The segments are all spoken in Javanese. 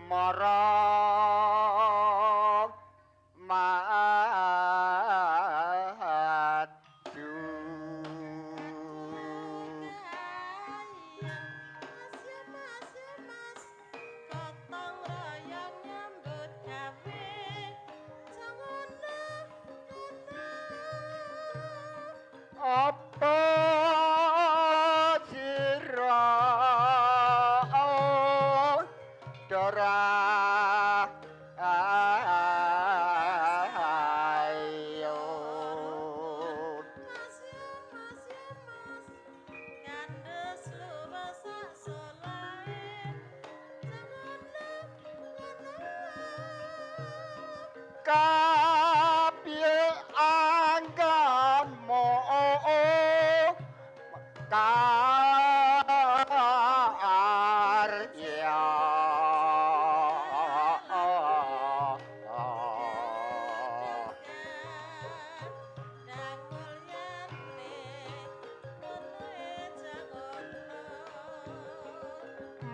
marang maju apa sira dora ayo kapye angganmu karya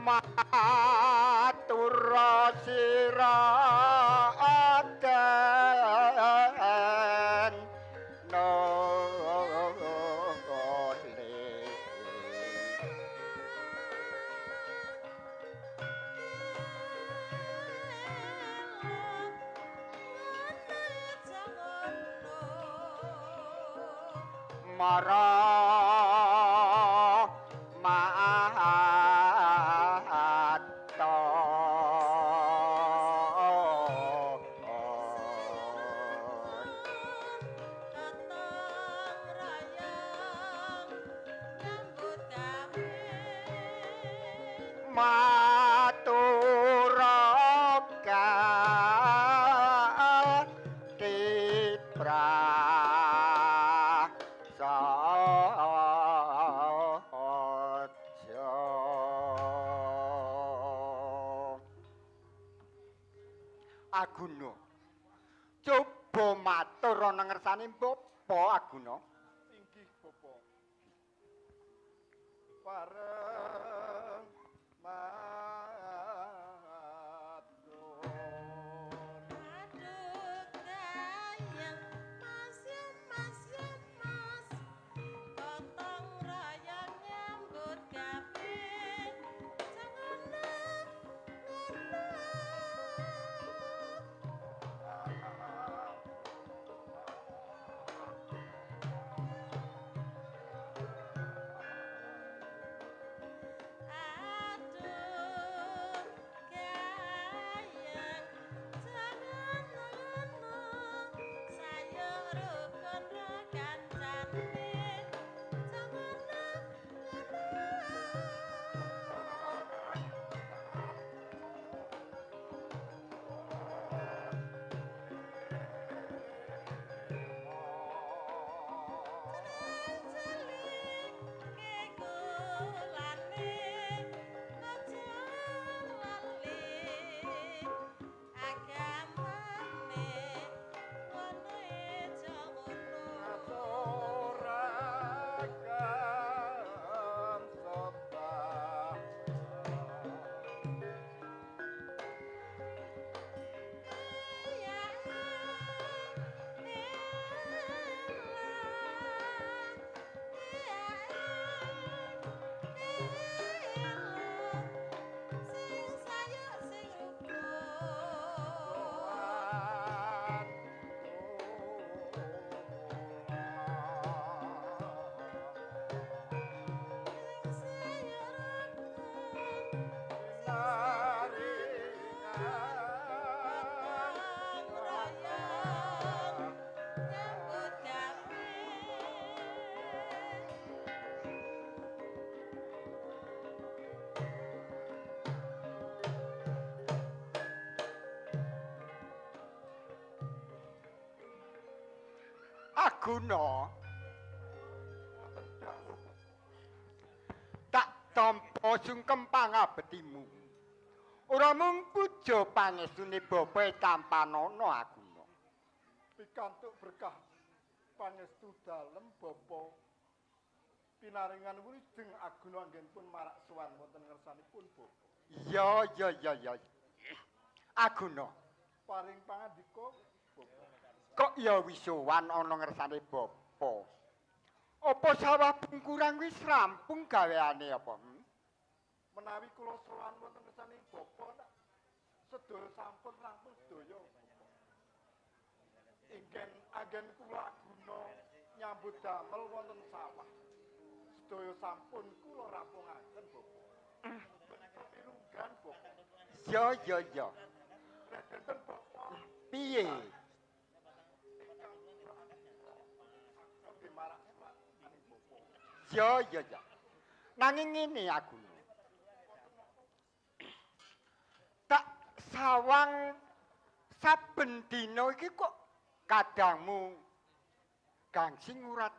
matur sira aden marang mahatta matur Aguna coba matur ana ngersane Bapa Aguna inggih Bapa pareng Aguna tak tampa sungkem pangabetimu ora mung puja pangestune Bapa Tampanana Aguna pikantuk berkah pangestu dalem Bapa pinaringan wilujeng Aguna anggenipun marak sowan wonten ngersanipun Bapa ya Aguna. Paring pangandika Bapa. Kok ya wisuwan ana ngersane bapa. Apa sawah bungkurang wis rampung gaweane apa? Menawi kula sowan wonten ngersane Bapa nak sedaya sampun rampung sedaya. Ingkang agen kula guna nyambut damel wonten sawah. Sedaya sampun kula rampungaken Bapa. Pirunggan Bapa. Ya. Reten Bapa. Piye? Ya. Nanging ngene aku. Tak sawang saben dina iki kok kadangmu gangsing urat.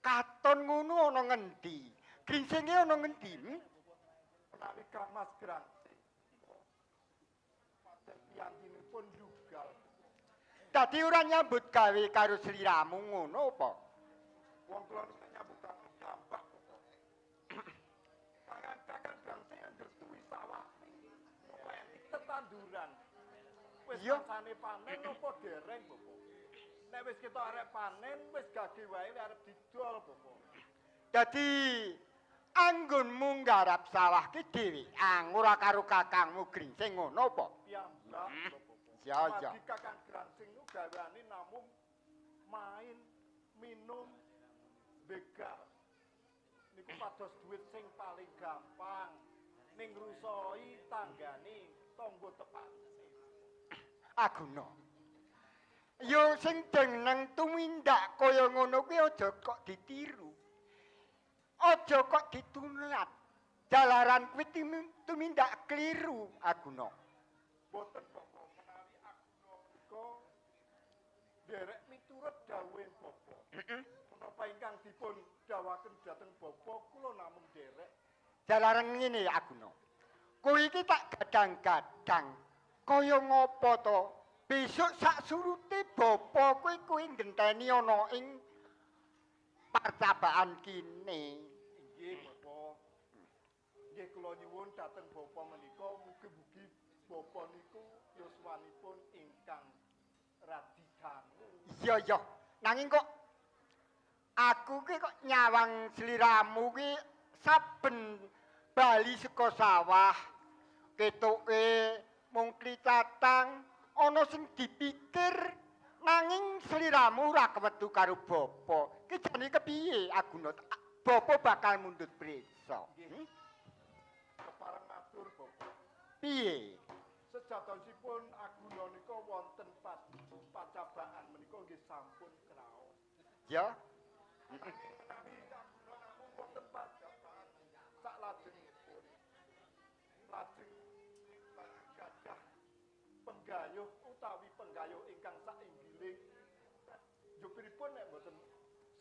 Katon ngono ana ngendi? Grinsinge ana ngendi? Menawi Kang Mas Grangsing. Paten piyantinipun dugal. Dadi ora nyambut gawe karo sliramu ngono apa? Wong kula nek nyambut damel gampang. Tangan-tangan Grangsing ngertui sawah. Nuweni tetanduran. Wis Iya. rasane panen apa dereng, Bapak? Nek wis ketok arep panen, wis gage wae arep didol, Bapak. Dadi anggonmu nggarap sawah ki dhewean ora karo kakangmu Gringsing ngono apa? Piyambak, Bapak. Ya. Mati Kakang Grangsing nu gaweane namung main, minum, begal. Niku pados duit sing paling gampang. Ning rusoi tanggane tangga tepat. Aguna. Yo sing jeneng tumindak kaya ngono kuwi aja kok ditiru. Aja kok ditulat. Jalaran kuwi tumindak kliru, Aguna. Boten Bapak menawi Aguna menika derek miturut dawuhe Bapak. Menapa ingkang dipun dawuhaken dhateng Bapak kula namung derek. Jalaran ngene Aguna. Kuwi iki tak gadang-gadang kaya ngopo to? Besok sak surute bapa kuwi ngenteni ana ing percabaan kene. Nggih Bapak. Nggih kula nyuwun dhateng Bapak menika mugi-mugi Bapak niku yuswanipun ingkang radi dangu. Iya. Nanging kok aku ki kok nyawang sliramu ki saben bali saka sawah ketuke mung klicatang ana sing dipikir nanging sliramu ora kewetu karo bapa. Ki jane kepiye Aguna? Bapa bakal mundhut priksa. Kepareng matur Bapak. Piye? Sejatosipun Aguna nika wonten pacabaan menika nggih sampun kraos. Ya. Menawi Aguna namung wonten pacabaan sak lajengipun. Lajeng gadah penggayuh utawi penggayuh ingkang sainggiling. Jupiripun nek mboten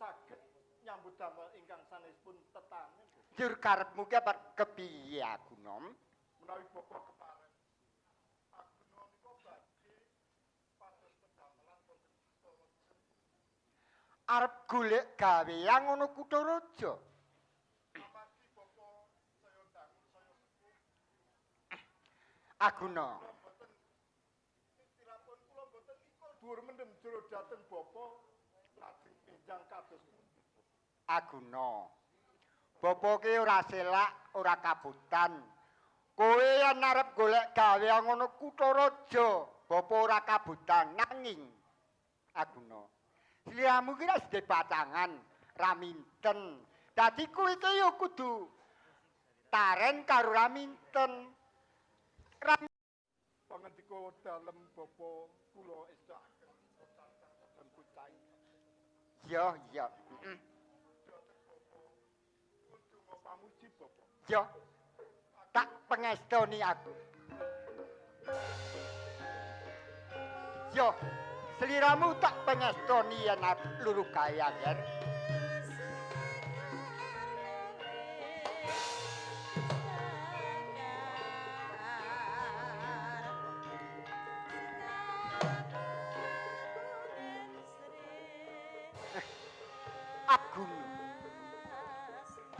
saged nyambut damel ingkang sanesipun tetanen. Jur karepmu ki apa kepiye Aguna? Menawi Bapak kepareng Aguna nika badhe pados pedamelan wonten Kutara. Arep golek gawean ngono Kutaraja. Amargi Bapak saya dangu saya sepuh. Aguna. Mboten istilahipun kula mboten ikul dhuwur mendem jero dhateng Bapak lajeng pinjang kados pundi. Aguna. Bapa ki ora selak, ora kabutan. Kowe yen arep golek gawean ngono Kutaraja, bapa ora kabutan nanging Aguna. Sliramu ki wis pacangan, raminten. Dadi kowe iki ya kudu taren karo raminten. Pangandika dalem Bapak kula estakaken dan kucai. Ya. Kula pamuji Bapak. Ya. Tak pengestoni aku. Yo, sliramu tak pengestoni yen luru kaya, Ger. Agung.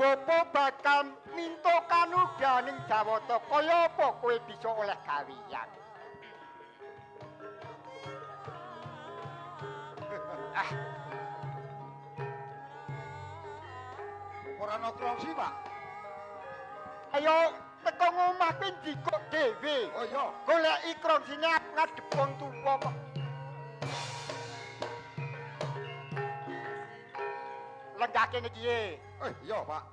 Bopo bakal minta kanugraning Jawata kaya apa kowe bisa oleh gaweyan. Ora ana krongsi, Pak. Ayo teko ngomah kuwi ndikok dhewe. Oh iya. Goleki krongsine ngadep wong tuwa kok. Lenggake niki. Iya, Pak.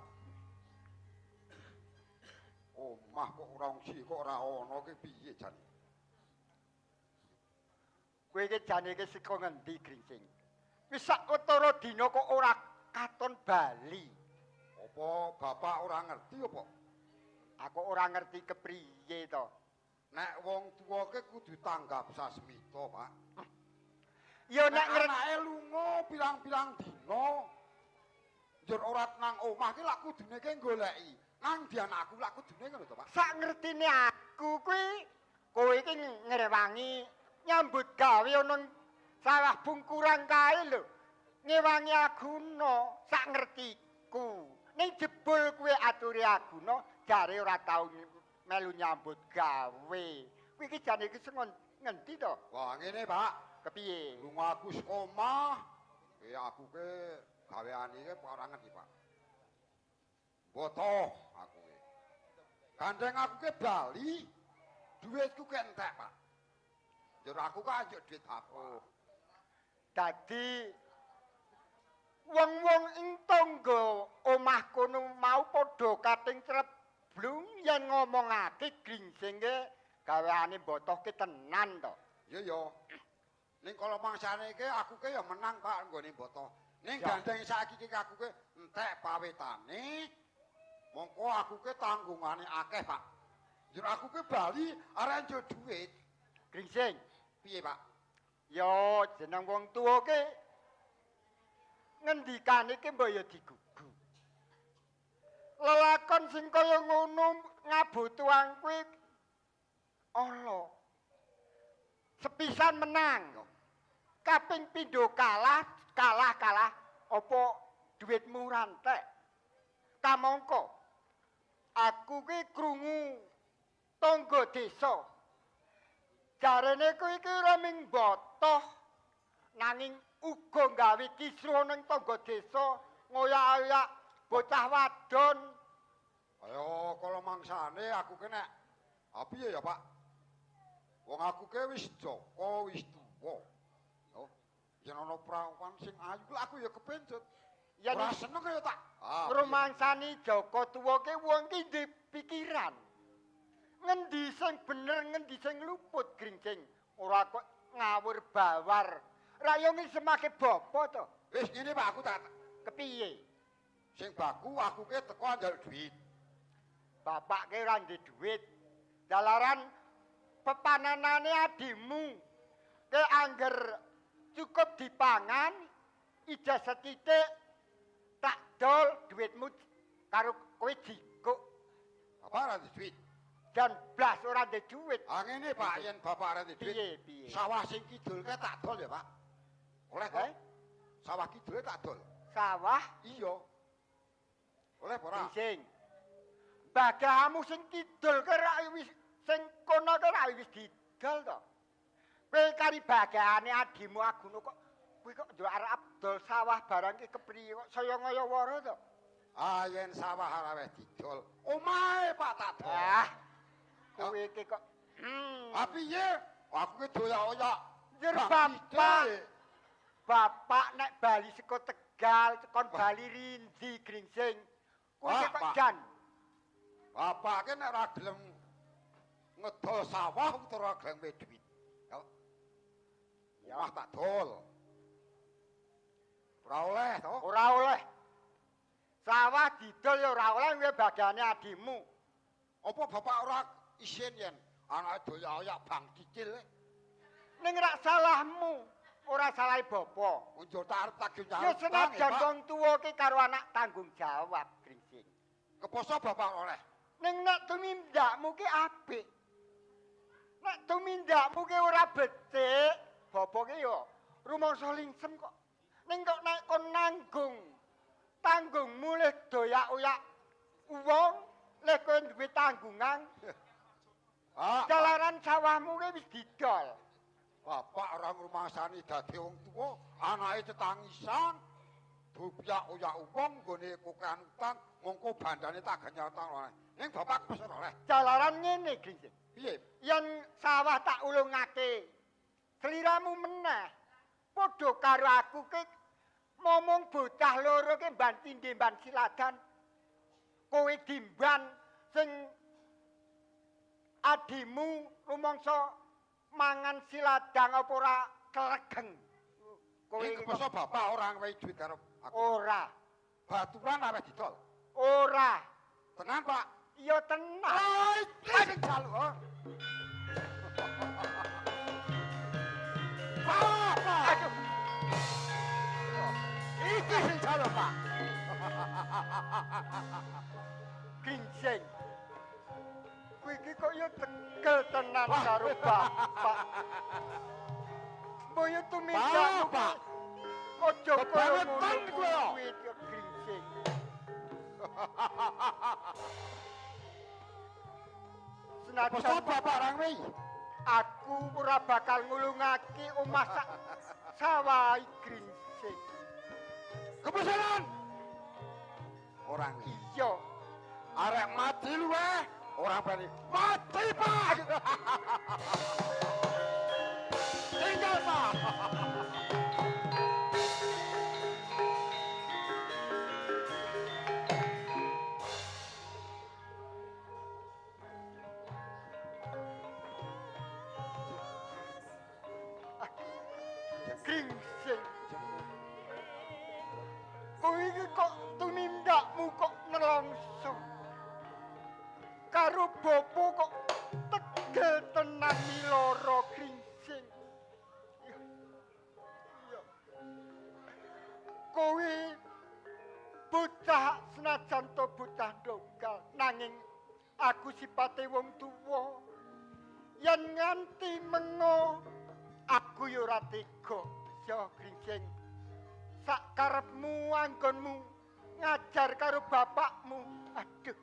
Omah kok krongsi kok ora ana ki piye jane? Kowe iki jane iki saka ngendi, Gringsing? Wis sawetara dina kok ora katon bali. Apa bapak ora ngerti apa? Aku ora ngerti kepriye to. Nek wong tuwa ki kudu tanggap sasmita, Pak. Ya nek ngerti anake lunga pirang-pirang dina. Njur ora nang omah ki lak kudune ki goleki. Nang di anakku lak kudune ngono to, Pak. sak ngertine aku kuwi kowe iki ngrewangi nyambut gawe ana sawah bungkuran kae lho. Ngewangi Aguna sak ngertiku. Ning jebul kuwi aturi Aguna jare ora tau melu nyambut gawe. Kuwi iki jane iki ngendi to? Wah, ngene, Pak. Kepiye? Lunga aku saka omah. Aku ke gaweane iki ora ngerti, Pak. Boto aku ki. Gandeng aku ke Bali. Duitku ke entek, Pak. Njur aku kan njuk duit apa? Dadi wong-wong ing tangga omah kono mau padha kating treblung yen ngomongake Gringsing ke gaweane botohke tenan to. Iya ya. Ning kala mangsane iki aku ke ya menang Pak nggone botoh. Ning Ya. gandeng saiki iki aku ke entek pawetane. Mongko aku ke tanggungane akeh, Pak. Njur aku ke Bali arek njuk duit. Gringsing, Piye, Pak? ya jeneng wong tuwa ke ngendikane ki mbok ya digugu. Lelakon sing kaya ngono ngabutuhan kuwi ala. Sepisan menang. Kaping pindho kalah apa dhuwitmu rantek. Kamangka aku ki krungu tangga desa. Jarene kuwi iki ora ming botoh nanging uga gawe kisruh ning tangga desa ngoyak-oyak bocah wadon. Ayo kala mangsane aku ke nek piye ya, Pak? Wong aku ke wis Joko wis tuwa. Yo. Yen ana prawan sing ayu lak aku ya kepencut. Ya Ora nek seneng ya tak. rumangsani Joko tuwa ke wong ki ndek pikiran. Ngendi sing bener ngendi sing luput Gringsing. Ora kok ngawur bawar. Rayongi semake bapa to. Wis ngene Pak aku tak Kepiye? sing baku aku ke teko njaluk duit. Bapak ke ora ndek duit. Dalaran pepanenane adimu ke angger cukup dipangan ijazah titik tak dol duitmu karo kowe jikuk Bapak ora duwe duit. dan blas ora ndek duit. Ngene Pak yen bapak ora duwe duit. Piye? Sawah sing kidul ke tak dol ya, Pak. Oleh to? Sawah kidul tak dol. Sawah Iya. Oleh apa ora? Gringsing. Bagahamu sing kidul ke rak wis sing kono ke rak wis didol to. Kowe kari bagahane adimu Aguna kok kowe kok ndok arep abdol sawah barang ki kepriye kok saya ngaya wara to. Yen sawah ora wis didol. Omahe Pak tak dol. Kowe iki kok Piye? Aku ke doyak-oyak. Njur Bang bapak. ide. Bapak nek bali saka Tegal kon bali rindi Gringsing. Kowe iki kok Pak. jan. Bapak ke nek ora gelem ngedol sawah utawa gelem duwe duit. Yo. Ya tak dol. Ora oleh to? Ora oleh. Sawah didol ya ora oleh kuwi bagane adimu. Apa bapak ora isin yen anake doyak-oyak bang cicil? Ning rak salahmu, ora salahe bapa. Unjur tak arep tagih Ya njaluk senajan wong tuwa ki karo anak tanggung jawab Gringsing. Keposo bapak oleh. Ning nek tumindakmu ki apik. Nek tumindakmu ki ora becik, bapa ki ya rumangsa lingsem kok. Ning kok nek kon nanggung tanggungmu leh doyak-oyak wong leh kowe duwe tanggungan. Ah, Dalaran sawahmu ki wis didol. bapak ora ngrumasani dadi wong tuwa, anake tetangisan. Doyak-oyak wong nggone kokean utang, mongko bandane tak ganyatang oleh. Ning bapak pesen oleh. Dalaran ngene, Gringsing. Piye? Yen sawah tak ulungake, sliramu meneh. Padha karo aku ki momong bocah loro ki mban tindhe mban siladan. Kowe dimban sing adimu rumangsa mangan siladang apa ora kelegeng. Kowe Iki kepesa bapak ora ngewehi duit karo aku. ora. Baturan aweh didol. Ora. Tenan, Pak? Iya tenan. Ah, iki sing jaluk. Pak! Aduh. Iki sing jaluk, Pak. Gingsing. Kowe iki kok ya tegel tenan karo bapak. Boyo tumindak Pak. Ojo Kebangetan kowe yo. kuwi yo Gringsing. Pesan Senajan bapak ora ngewehi. aku ora bakal ngulungake omah sak sawah Gringsing. Kepesanan. Ora ngewehi. Iya. Arek mati luwe, ora bali. Mati, Pak. Tinggal, Pak. Gringsing. Kowe iki kok tumindakmu kok nelongso. Karo bopo kok tegel tenan miloro Gringsing. Iya. Kowe bocah senajan to bocah ndonggal nanging aku sipate wong tuwa. Yen nganti mengo aku yo ora tega, yo Gringsing. Sak karepmu anggonmu ngajar karo bapakmu. Aduh.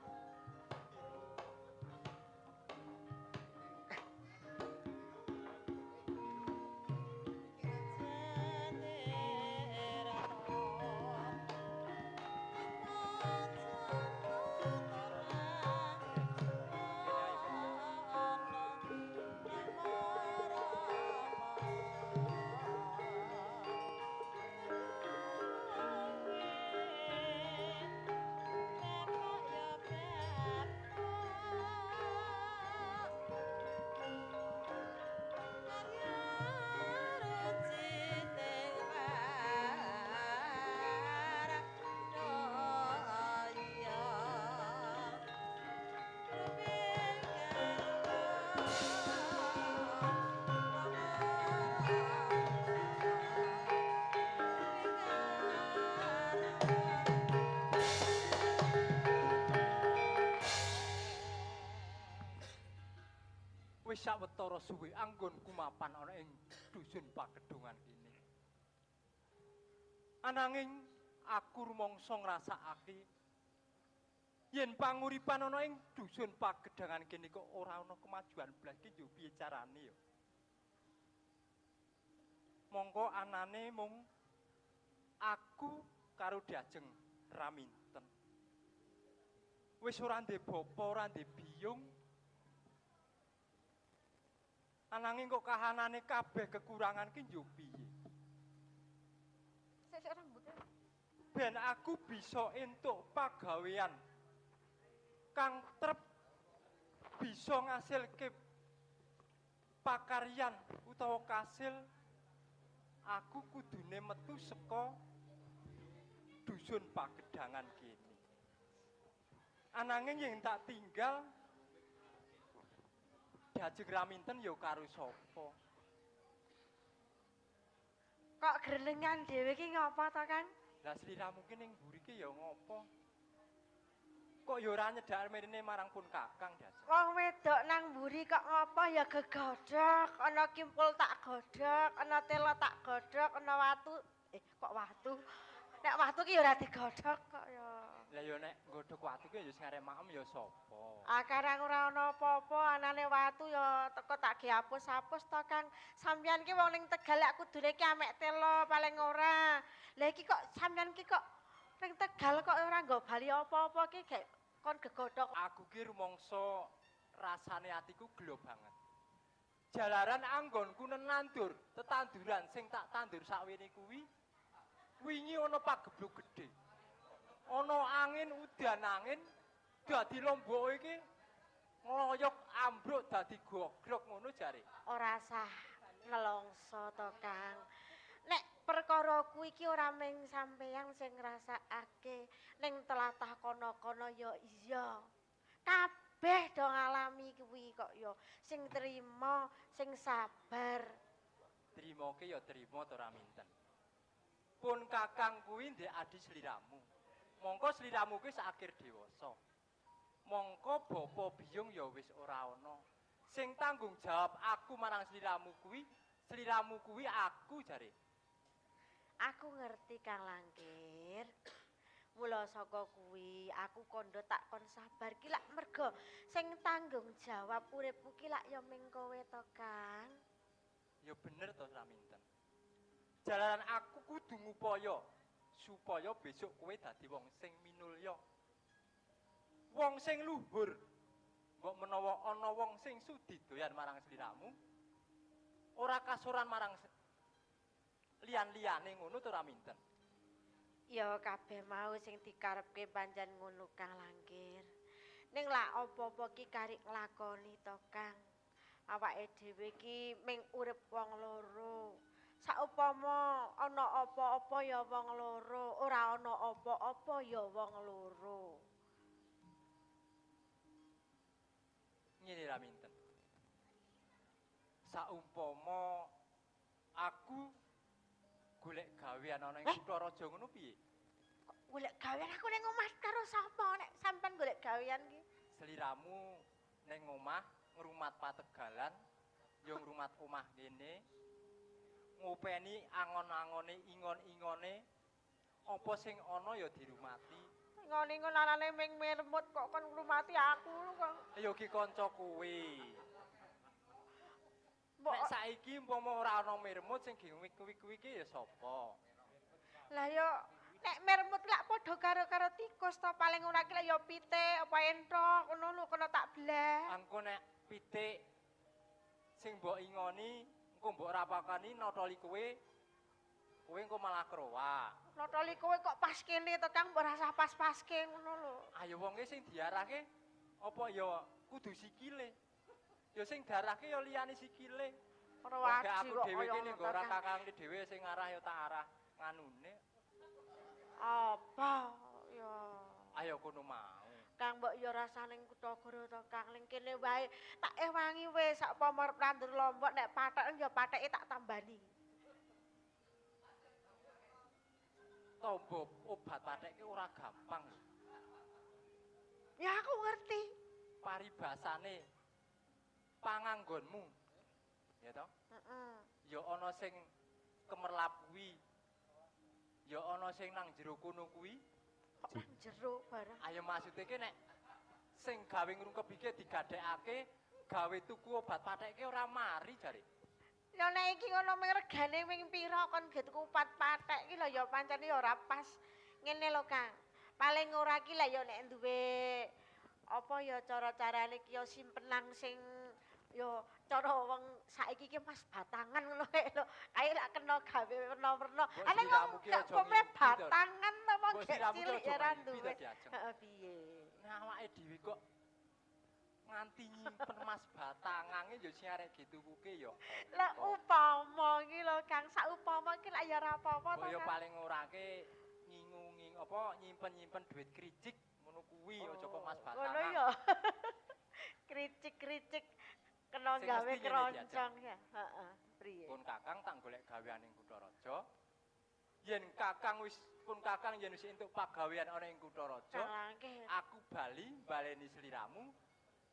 Wis sawetara suwe anggonku mapan ana ing dusun Pakedongan kene. Ananging aku rumangsa ngrasakake yen panguripan ana ing dusun Pakedongan kene kok ora ana kemajuan blas ki yo piye carane ya. Mongko anane mung aku karo Diajeng Raminten. Wis ora ndek bapa, ora ndek biyung. Ananging kok kahanane kabeh kekurangan ki yo piye? Sesuk rambutnya. Ben aku bisa entuk pagawean kang trep bisa ngasilke pakaryan utawa kasil aku kudune metu saka dusun Pakedongan kene. Ananging yen tak tinggal Diajeng Raminten ya karo sapa? Kok grelengan dhewe ki ngapa to, Kang? Lah sliramu ki ning mburi ki ya ngopo? Kok ya ora nyedak mrene marang pun Kakang, Diajeng? Wong wedok nang mburi kok ngapa ya gegodhog, ana kimpul tak godhog, ana tela tak godhog, ana watu. Kok watu? Nek watu ki ya ora digodhog kok ya. Lah ya nek nggodhog watu ki ya sing arek maem ya sapa? Karang ora ana apa-apa, anane watu ya teko tak ge hapus-hapus to, Kang. Sampeyan ki wong ning Tegal lek kudune ki amek telo paling ora. Lah iki kok sampeyan ki kok ning Tegal kok ora nggo bali apa-apa ki gek kon gegodhog. Aku ki rumangsa rasane atiku gelo banget. Jalaran anggonku nenandur, tetanduran sing tak tandur sakwene kuwi wingi ana pagebluk gedhe. Ana angin udan angin dadi lombok iki ngloyok ambruk dadi gogrok ngono jare. Ora sah nelongso to, Kang. Nek perkara kuwi iki ora mung sampeyan sing ngrasakake, ning telatah kono-kono ya iya. Kabeh do ngalami kuwi kok ya. Sing trima, sing sabar. Trimoke ya trimo to ora minten. Pun kakang kuwi ndek adi sliramu. Mongko sliramu kuwi saakir dewasa. Mongko bapa biyung ya wis ora ana. Sing tanggung jawab aku marang sliramu kuwi aku jare. Aku ngerti Kang Langkir. Mula saka kuwi aku kandha tak kon sabar ki lak merga sing tanggung jawab uripku ki lak ya ming kowe to, Kang. Ya bener to Raminten. Jalaran aku kudu ngupaya supaya besok kowe dadi wong sing minulya. Wong sing luhur. Mbok menawa ana wong sing sudi doyan marang sliramu, ora kasuran marang liyan-liyane ngono to Raminten. Ya kabeh mau sing dikarepke pancen ngono Kang Langkir. Ning lak apa-apa ki karek nglakoni to, Kang. Awake dhewe ki ming urip wong loro. Saupama ana apa-apa ya wong loro, ora ana apa-apa ya wong loro. Ngene Raminten. Saumpama aku golek gawean ana ing kutha raja ngono piye? Golek gawean aku ning omah karo sapa nek sampean golek gawean ki? Sliramu ning omah ngrumat pategalan, ya ngrumat omah kene. Ngopeni angon-angone, ingon-ingone apa sing ana ya dirumati. Ingon-ingon anane ming mirmut kok kon ngrumati aku kok. Ya ki kanca kowe. Nek saiki umpama ora ana mirmut sing kuwi ki ya sapa? Lah yo nek mirmut lak padha karo tikus to paling ora ki lak yo pitik apa enthok ngono lho kena tak blah. Angko nek pitik sing mbok ingoni engko mbok rapakani notoli kowe engko malah krowak. Notoli kowe kok pas kene to Kang mbok rasah pas-paske ngono lho. Ayo wonge sing diarahke apa ya kudu sikile. Ya sing diarahke ya liyane sikile. Ora Wong wajib aku kok dhewe kaya kene ngono nggo ora Kang. kakangke dhewe sing ngarah ya tak arah nganune. Apa ya. Ayo kono mau. Kang mbok ya rasane Kutagara to Kang ning kene wae tak ewangi wis sakpama arep nandur lombok nek patheken ya patheke tak tambani. Tombo obat patheke ora gampang. Ya aku ngerti. Paribasane panganggonmu. Ya toh? Heeh. Ya ana sing kemerlap kuwi. Ya ana sing nang jero kono kuwi. Kok nang jero barang. Ayo maksude ki nek sing gawe ngrungkep iki digadhekake, gawe tuku obat patheke ora mari jare. Ya nek iki ngono ming regane ming pira kon tuku pathek iki lho ya pancen ya ora pas. Ngene lho Kang. Paling ora ki lah ya nek duwe apa ya cara-carane ki ya simpenan sing ya cara wong saiki ki Mas batangan ngono lho. Kae lak kena gawe werna-werna. Ana wong gak pome batangan to wong gek cilik ya ra duwe. Heeh piye. Nah awake dhewe kok nganti nyimpen mas batangange ya sing arek ditukuke ya. Lah upama iki lho Kang, saupama iki lak ya ora apa-apa to. Ya Kang. paling orake ngingungi apa nyimpen-nyimpen duit kricik ngono kuwi aja kok mas batangan. Ngono ya. Kricik-kricik kena Sing gawe mesti ngene keroncong ya. Heeh, priye? Pun kakang tak golek gawean ing Kutaraja. Yen kakang wis entuk pagawean ana ing Kutaraja, Langke. aku baleni sliramu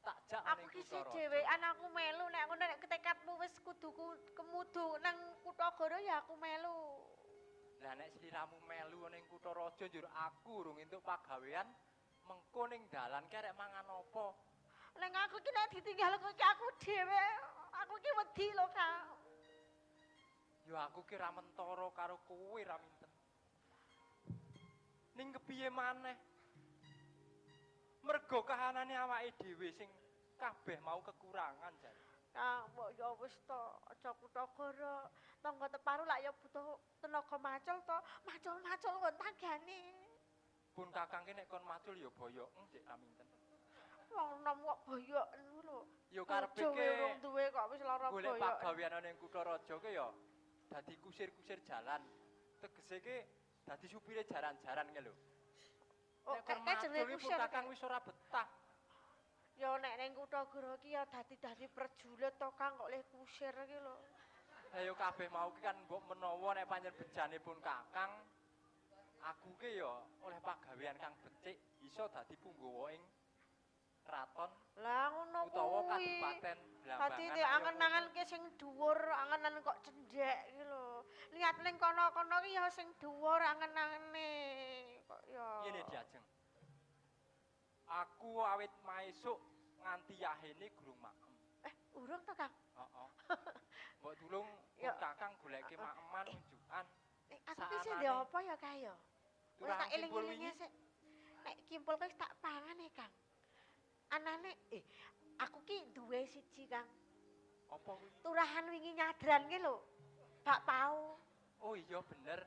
tak jak Aku ning ki Kutaraja. dhewean aku melu nek ngono nek tekadmu wis kudu kemudu nang Kutagara ya aku melu. Lah nek sliramu melu ning kutha raja njur aku urung entuk pagawean, mengko ning dalan ki arek mangan apa? Ning aku ki nek ditinggal kowe ki aku dhewe. Aku ki wedi lho, Kang. Ya aku ki ra mentara karo kowe ra minten. Ning kepiye maneh? Mergo kahanane awake dhewe sing kabeh mau kekurangan jan. Kang, mbok ya wis to, aja kutha-kara. Tangga teparu lak ya butuh tenaga macul to. Macul-macul nggon tanggane. Pun kakang ki nek kon macul ya boyoken Dik Raminten. Wong nom kok boyoken lho. Ya karepe Bojo ki urung duwe kok wis lara golek boyoken. pagawean ning kutha raja ki ya dadi kusir-kusir jalan. Tegese ki dadi supire jaran-jaran ki lho. Oh, Nek kon kayak jenenge macul pun kusir. kakang wis ora betah. Ya nek ning kutha Goro ki ya dadi prajurit to Kang kok leh kusir ki lho. Ayo kabeh mau ki kan mbok menawa nek pancen bejane pun kakang aku ki ya oleh pagawean kang becik iso dadi punggawa ing kraton Lah ngono utawa kuwi. kadipaten Blambangan. Dadi nek angen-angen ki sing dhuwur, angen-angen kok cendhek ki lho. Lihat ning kono-kono ki ya sing dhuwur angen-angene. Kok ya. Ngene Diajeng. Aku awit maesuk nganti yahene gurung makem. Urung to Kang? Heeh. Mbok tulung Ya. kakang goleke makeman unjukan. Aku ki sing Saanane. ndek apa ya Kang ya? Wis Turang tak kimpul eling-elinge wingi. sik. Nek kimpul wis tak pangan Kang. Anane aku ki duwe siji Kang. Apa kuwi? Turahan wingi nyadran ki lho. Bak pau. Oh iya bener.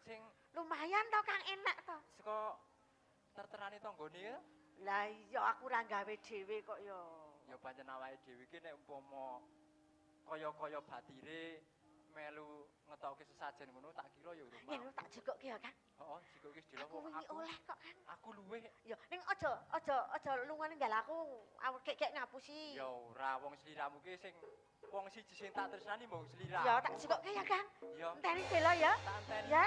Sing Lumayan to Kang, enak to. saka terterane tanggane ya. Lah iya aku ora gawe dhewe kok ya. Ya pancen awake dhewe ki nek umpama kaya-kaya batire melu ngetokke sesajen ngono tak kira ya urung Yen mau. tak jikokke ya Kang. Heeh, jika wis delok Aku wingi oleh kok Kang. aku luweh. Ya ning aja lunga ninggal aku. Aku kek ngapusi. Ya ora wong sliramu ki sing wong siji sing tak tresnani mung sliramu. Ya tak jikokke ya Kang. Ya Enteni bela ya. tak anteni. Ya.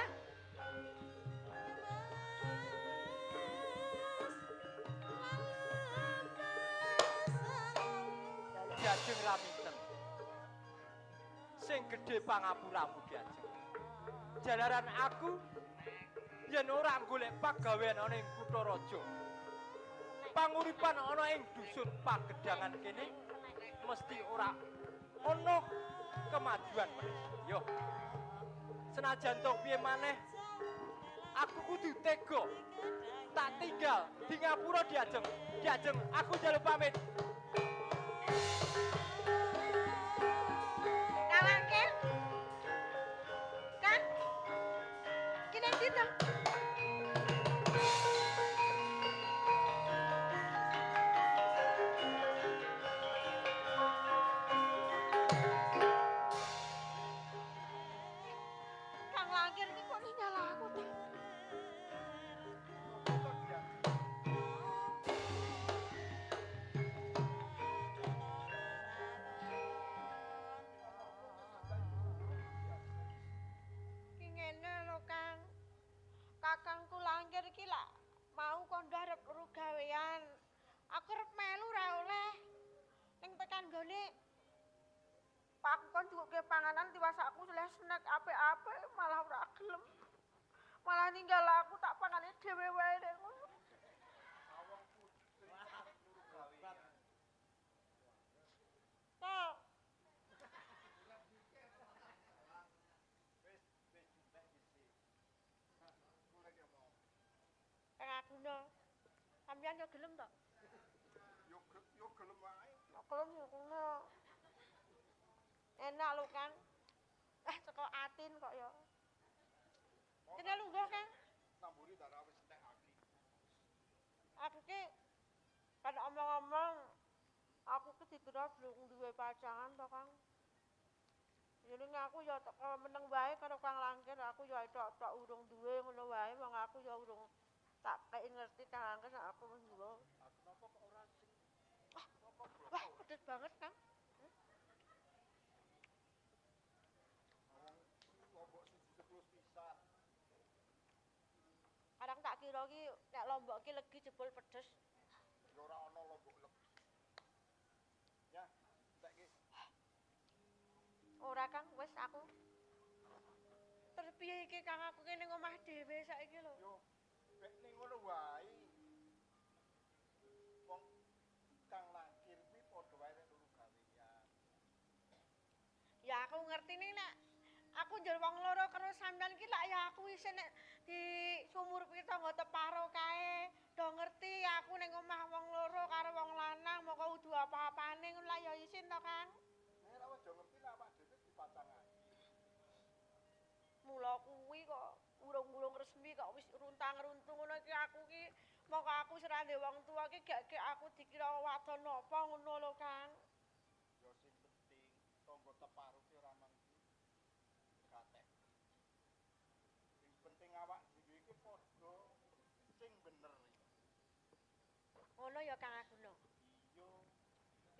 Diajeng Raminten. Sing gedhe pangapuramu Diajeng. Jalaran aku yen ora golek pagawean ana ing kutha raja. Panguripan ana ing dusun Pagedangan kene mesti ora ana kemajuan meneh. Yo. Senajan tok piye maneh aku kudu tega. Tak tinggal di ngapura Diajeng. Diajeng aku njaluk pamit. Nawangke. Kan? Kene dina. Kang Langkir ki kok ninggal aku ta? Ki ngene lho Kang. Kakangku Langkir ki lak mau kondo arep uru gawean. Aku arep melu ra oleh. Ning tekan gone Pak kon juke panganan diwasakku oleh snack apik-apik malah ora gelem. Malah ninggal aku tak pangane dhewe wae nek ngono. Kak. Kang Aguna. Sampeyan yo gelem to? Yo gelem wae. Gelem yo ngono. Enak lho Kang. Saka atin kok ya. Kene lungguh Kang. Namburi darah wis entek aki. Aku ki kan omong-omong aku ki dikira belum duwe pacangan to Kang. Jadi aku ya meneng wae karo Kang Langkir, aku ya tok urung duwe ngono wae, wong aku ya urung tak kei ngerti Kang Langkir nek aku wis duwe. Kenapa kok ora sing Wah, pedes banget Kang. lombok siji seklus pisan. Kadang tak kira ki nek Lombok ki legi jebul pedes. Ya ora ana lombok legi. Ya, entek ki. Ora Kang, wis aku. Terus piye iki Kang aku ki ning omah dhewe saiki lho. Yo mek ning ngono wae. Wong kang langkir kuwi padha wae nek loro gawean. Ya aku ngerti nih nek aku njur wong loro karo sampean ki lak ya aku isih nek di sumur pita nggo teparo kae. Do ngerti aku ning omah wong loro karo wong lanang moko udu apa-apane ngono lak ya isin to Kang. Nek ora aja ngerti nek awak dhewe dipacangake. Mula kuwi kok urung-urung resmi kok wis runtang-runtung ngono iki aku ki moko aku serande wong tua ki gak aku dikira wadon napa ngono lho Kang. Ya sing penting tangga teparuh ki ora mangki gatek. Sing penting awak dhewe iki padha sing bener. Ngono ya Kang Aguna. Iya.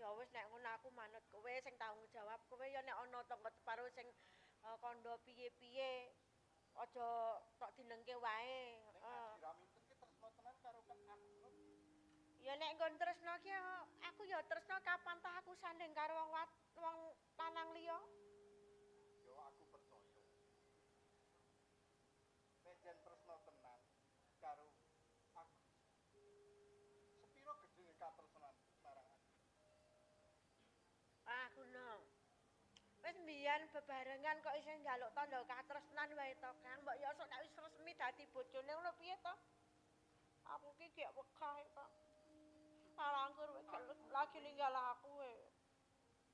Ya wis nek ngono aku manut kowe sing tanggung jawab kowe ya nek ana tangga teparuh sing kandha piye-piye aja tok dinengke wae. Nek Adiraminten ki tresno tenan karo kan aku. Ya nek nggon tresno ki aku ya tresno kapan tah aku sanding karo wong lanang liya. Yo aku percaya. Nek jen tresno tenan karo aku. Sepiro gedene katresnan marang aku. Aguna. Wis mbiyen bebarengan kok isih njaluk tandha katresnan wae to Kang. Mbok ya sok nek wis resmi dadi bojone ngono piye to? Aku ki gek wegah kok. Alangkur lagi ninggal aku we.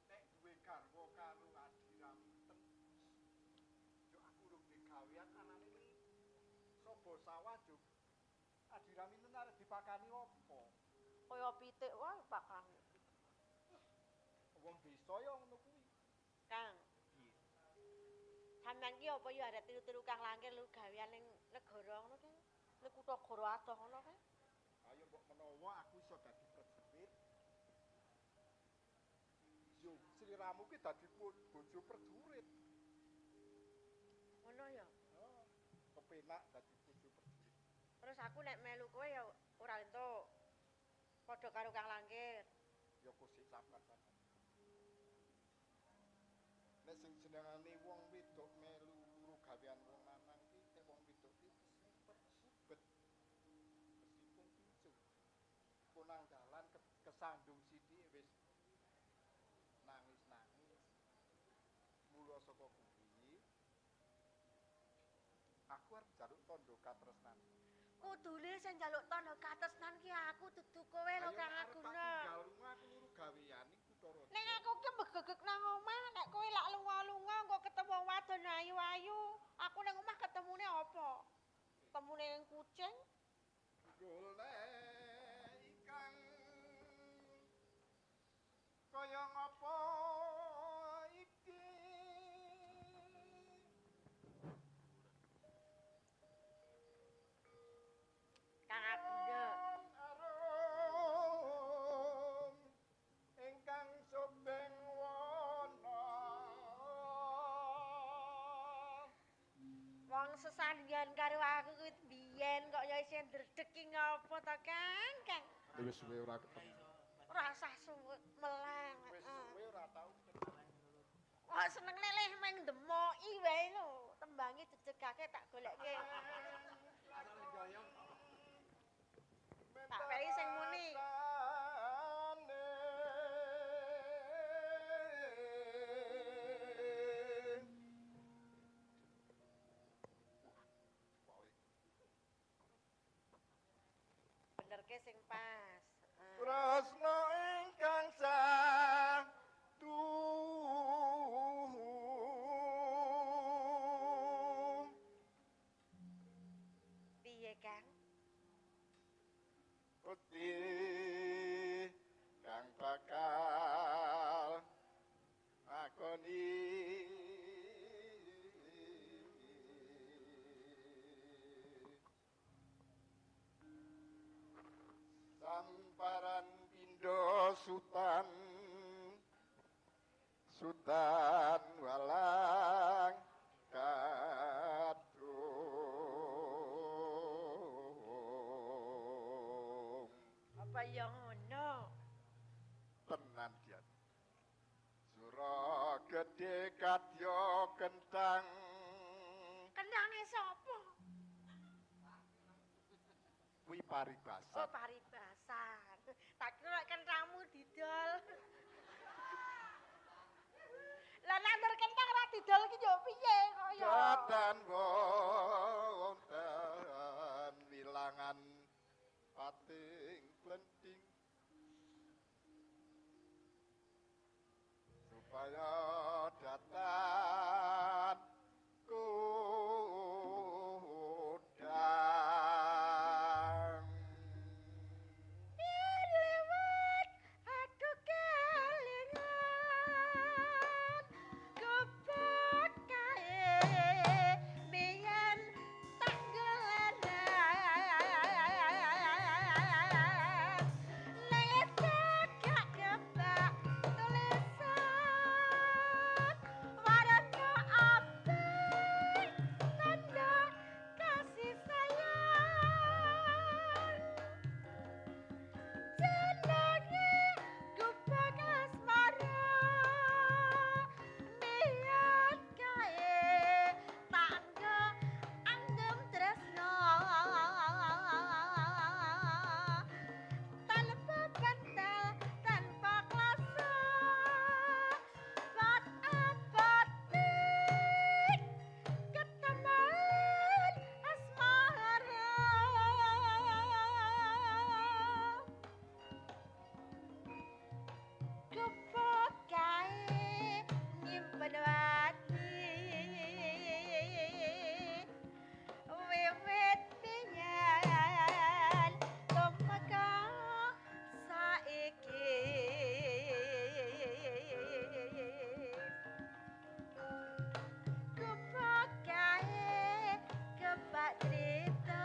Nek duwe garwa karo Adiraminten. Yo aku urung digawean anane ning Sobo Sawah yo. Adiraminten arep dipakani apa? Kaya pitik wae pakan. Wong desa yo ngono kuwi. Kang. Sampeyan ki apa ya arep tiru-tiru Kang Langkir lu gawean ning negara ngono Kang? Ning kutha Goro Adoh ngono Kang? Ayo mbok menawa aku iso dadi prajurit. Yo sliramu ki dadi bojo prajurit. Ngono ya. Oh, kepenak dadi bojo prajurit. Terus aku nek melu kowe ya ora entuk. Padha karo Kang Langkir. Ya kusik sabar-sabar. Nek sing jenengane wong wedok melu luru gawean wong lanang ki nek wong wedok ki kesipet. Meskipun pincu. Kunang dalan kesandung sithik wis nangis-nangis. Mula saka kuwi aku arep njaluk tandha katresnan. Kudune sing njaluk tandha katresnan ki aku dudu kowe lho Kang Aguna. Tinggal lunga aku luru gawean ning Kutha Raja. Nek aku ki mbegegek nang omah, nek kowe lak lunga-lunga engko ketemu wadon ayu-ayu, aku nang omah ketemune apa? Ketemune ning kucing? Golek ikan kaya ngapa iki Kang Aguna. arum ingkang sobeng wana Wong sesandingan karo aku kuwi biyen kok ya isih ndredeg ki ngopo to Kang? Kang. wis suwe ora ketemu Rasah suwet melang. wis suwe ora tau ketemu Wah seneng leleh meng demoki wae lho. Tembange jejegake tak golekke. Tak peri sing muni. Benerke sing pas. Tresno ingkang Piye Kang? putih kang bakal akoni samparan pindha sutan walang kadung Apa ya ngono? tenan dian sura gedhe kadya kentang kendange sapa? Kuwi paribasan. Oh, paribasan. Tak kira kentangmu didol. Lah nek ndur kentang ora didol ki yo piye kaya? Dadan wonten wilangan pating glending supaya datan kudang Biar lewat aduh kelingan kebot kae biyen tak gelenan lecet gak kebak tulisan warna apik tanda kasih sayang jenenge gubeng asmara niat kae tangga anggem tresno tanpa bantal tanpa klasa bat abatik ketemuan asmara Kepok kae nyimpen wati wiwit biyen tumeka saiki Kepok kae kebak cerita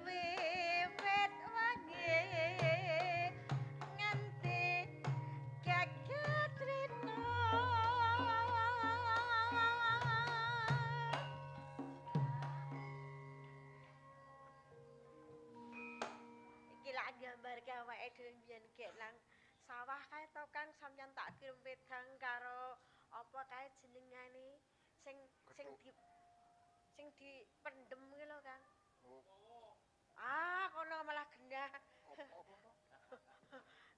wiwit wengi nganti gagal cerita iki lak gambar awake dhewe mbiyen gek nang sawah kae to Kang sampeyan tak kirim wedang karo apa kae jenengane sing dipendem ki lho Kang. Ah, kono malah genah.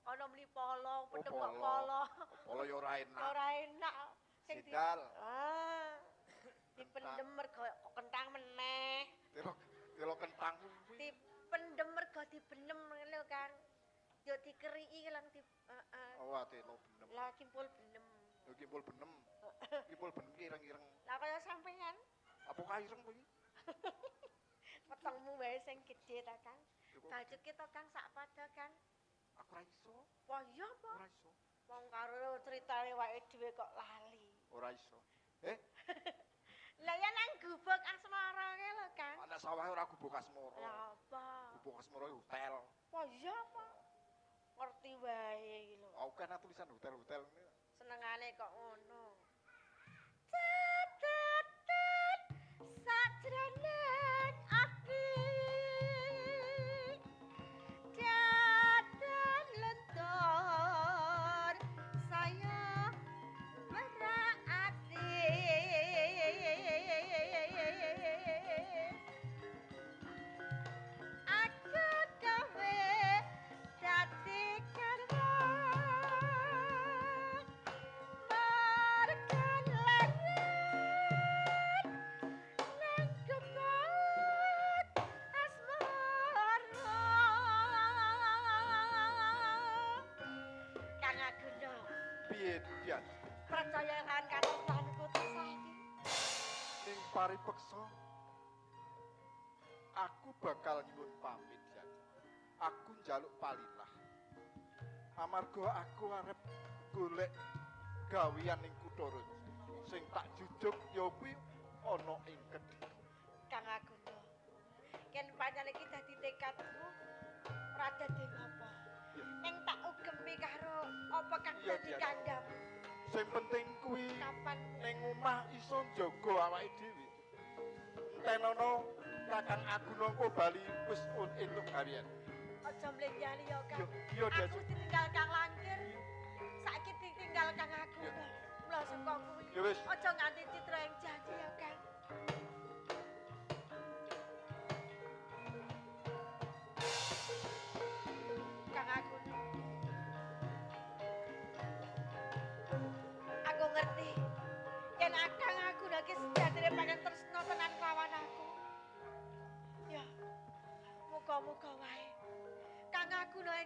Kono muni polo, pendem kok polo. polo yo ora enak Ora enak. Sing di Sindal. dipendem mergo kentang meneh. telo kentang kuwi Dipendem mergo dibenem lho Kang. Yo dikeriki lang di oh telo benem lah kimpul benem. yo kimpul benem ireng-ireng Lah kaya sampean apa kaireng kuwi petengmu wae sing gedhe ta Kang. Gajuke to Kang sak pada Kang. aku ora iso Wah iya apa? ora iso Wong karo critane wae dhewe kok lali. ora iso Lah ya nang gubuk asmara ke lho Kang. anak sawah ora gubuk asmara Lah apa? gubuk asmara hotel Wah iya apa? Ngerti wae iki lho. aku kan tulisan hotel-hotel ini Senengane kok ngono. Tetetet sajroning ati dadan lentur saya berarti aku gawe dadi karwan margan larat nang kebak asmara Kang Aguna piye Dian percaya kan katosanku to saiki ning paripeksa aku bakal nyuwun pamit Dian aku njaluk palilah amarga aku arep golek gawean ning Kuthara sing tak jujuk ya kuwi ana ing Kedhiri Kang Aguna yen pancen iki dadi tekadku ora dadi ngopo ning tak ugemi karo apa kang Iya, dadi Dian. kandham sing penting kuwi kapan ning omah iso njaga awake dhewe entenono Kakang Aguna kok bali wis entuk gawean aja mlenjani ya Kang iya Dian aku ditinggal Kang Langkir saiki ditinggal Kang Aguna mula saka kuwi Ya wis. aja nganti citra yang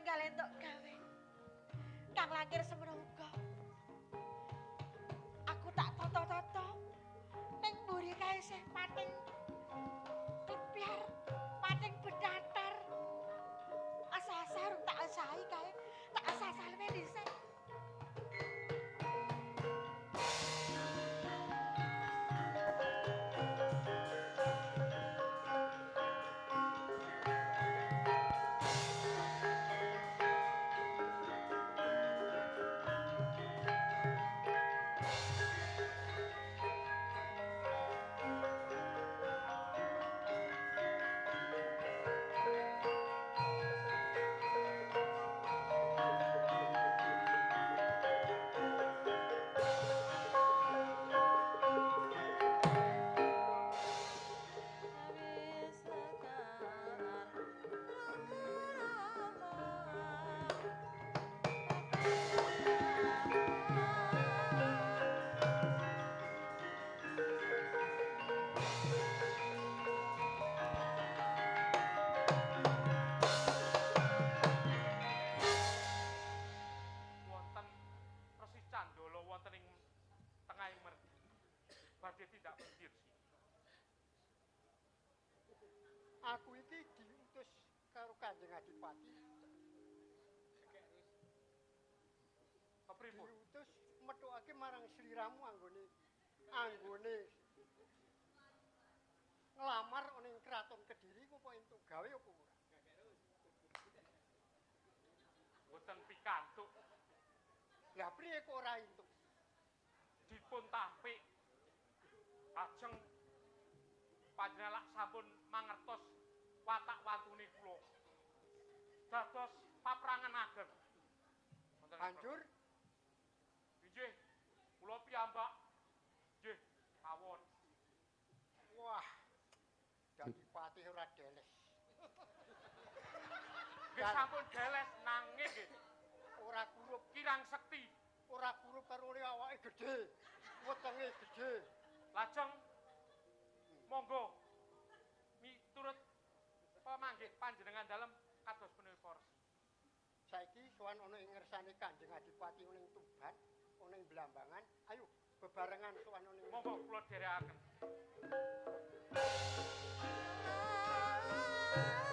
enggal entuk gawe. Kang Langkir semono uga. Aku tak toto-toto ning mburi kae sih pating kepiar, pating bedatar. Asasar tak asahi kae, tak asasal wae dhisik. Wonten Resi Candala wonten ing tengahing mergi. Badhe tindak mendirsi. Aku iki diutus karo Kanjeng Adipati. Kepripun? Diutus metukake marang sliramu anggone nglamar ning kraton Kediri apa entuk gawe apa ora? Boten pikantuk. Lah priye kok ora entuk? Dipun tampik ajeng panjenengan sampun mangertos watak wantune kula. Dados paprangan ageng. Banjur Inggih, kula piyambak nggih kawon. wah dadi patih ora deles. Nggih sampun deles nanging nggih Ora kurup, kirang sekti. ora kurup karo awake gedhe. Wetenge gedhe. Lajeng monggo miturut pamanggih panjenengan dalem kados punika porsi. Saiki sowan ana ing ngersane Kanjeng Adipati ning Tuban, ana ing Blambangan. Ayo bebarengan sowan ana ing Monggo kula dherekaken. Ah